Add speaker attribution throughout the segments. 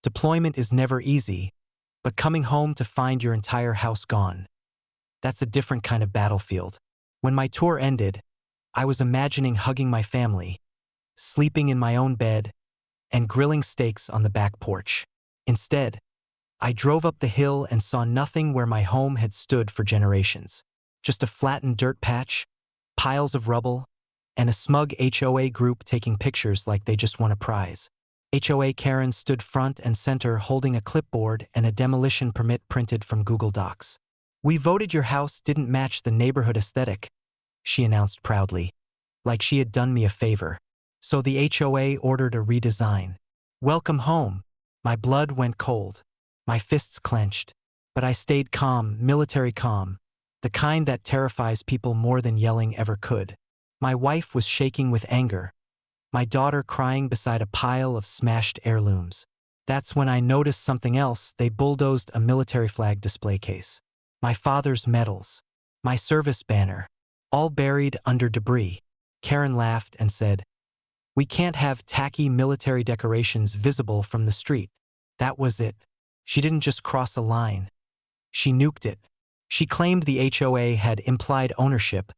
Speaker 1: Deployment is never easy, but coming home to find your entire house gone, that's a different kind of battlefield. When my tour ended, I was imagining hugging my family, sleeping in my own bed, and grilling steaks on the back porch. Instead, I drove up the hill and saw nothing where my home had stood for generations. Just a flattened dirt patch, piles of rubble, and a smug HOA group taking pictures like they just won a prize. HOA Karen stood front and center holding a clipboard and a demolition permit printed from Google Docs. "We voted your house didn't match the neighborhood aesthetic," she announced proudly, like she had done me a favor. So the HOA ordered a redesign. Welcome home. My blood went cold. My fists clenched. But I stayed calm, military calm, the kind that terrifies people more than yelling ever could. My wife was shaking with anger, my daughter crying beside a pile of smashed heirlooms. That's when I noticed something else. They bulldozed a military flag display case. My father's medals, my service banner, all buried under debris. Karen laughed and said, "We can't have tacky military decorations visible from the street." That was it. She didn't just cross a line. She nuked it. She claimed the HOA had implied ownership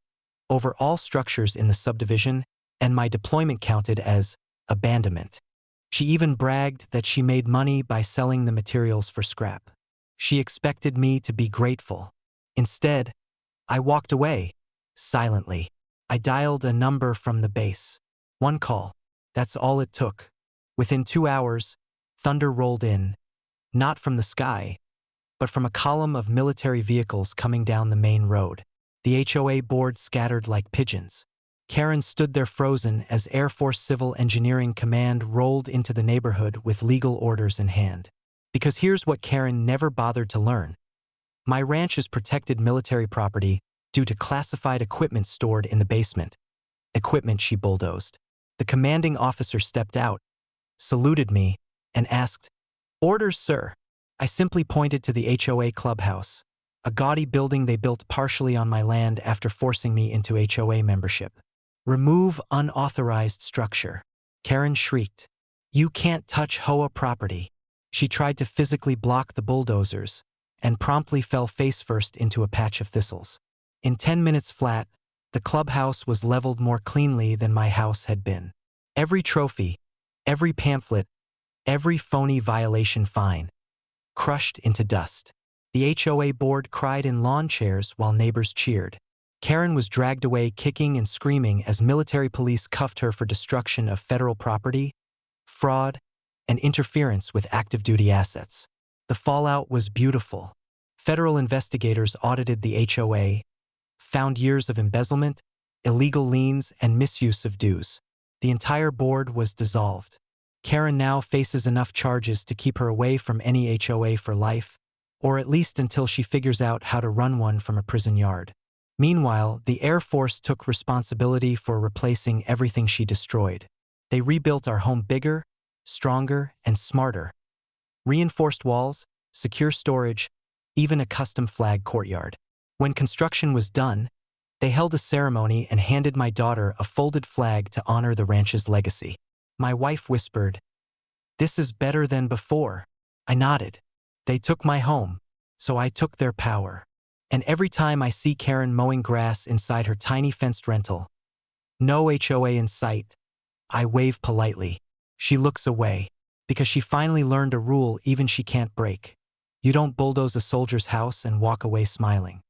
Speaker 1: over all structures in the subdivision, and my deployment counted as abandonment. She even bragged that she made money by selling the materials for scrap. She expected me to be grateful. Instead, I walked away, silently. I dialed a number from the base. One call. That's all it took. Within 2 hours, thunder rolled in, not from the sky, but from a column of military vehicles coming down the main road. The HOA board scattered like pigeons. Karen stood there frozen as Air Force Civil Engineering Command rolled into the neighborhood with legal orders in hand. Because here's what Karen never bothered to learn. My ranch is protected military property due to classified equipment stored in the basement. Equipment she bulldozed. The commanding officer stepped out, saluted me, and asked, "Orders, sir." I simply pointed to the HOA Clubhouse, a gaudy building they built partially on my land after forcing me into HOA membership. "Remove unauthorized structure." Karen shrieked. "You can't touch HOA property." She tried to physically block the bulldozers and promptly fell face first into a patch of thistles. In 10 minutes flat, the clubhouse was leveled more cleanly than my house had been. Every trophy, every pamphlet, every phony violation fine, crushed into dust. The HOA board cried in lawn chairs while neighbors cheered. Karen was dragged away kicking and screaming as military police cuffed her for destruction of federal property, fraud, and interference with active duty assets. The fallout was beautiful. Federal investigators audited the HOA, found years of embezzlement, illegal liens, and misuse of dues. The entire board was dissolved. Karen now faces enough charges to keep her away from any HOA for life, or at least until she figures out how to run one from a prison yard. Meanwhile, the Air Force took responsibility for replacing everything she destroyed. They rebuilt our home bigger, stronger, and smarter. Reinforced walls, secure storage, even a custom flag courtyard. When construction was done, they held a ceremony and handed my daughter a folded flag to honor the ranch's legacy. My wife whispered, "This is better than before." I nodded. They took my home, so I took their power. And every time I see Karen mowing grass inside her tiny fenced rental, no HOA in sight, I wave politely. She looks away, because she finally learned a rule even she can't break. You don't bulldoze a soldier's house and walk away smiling.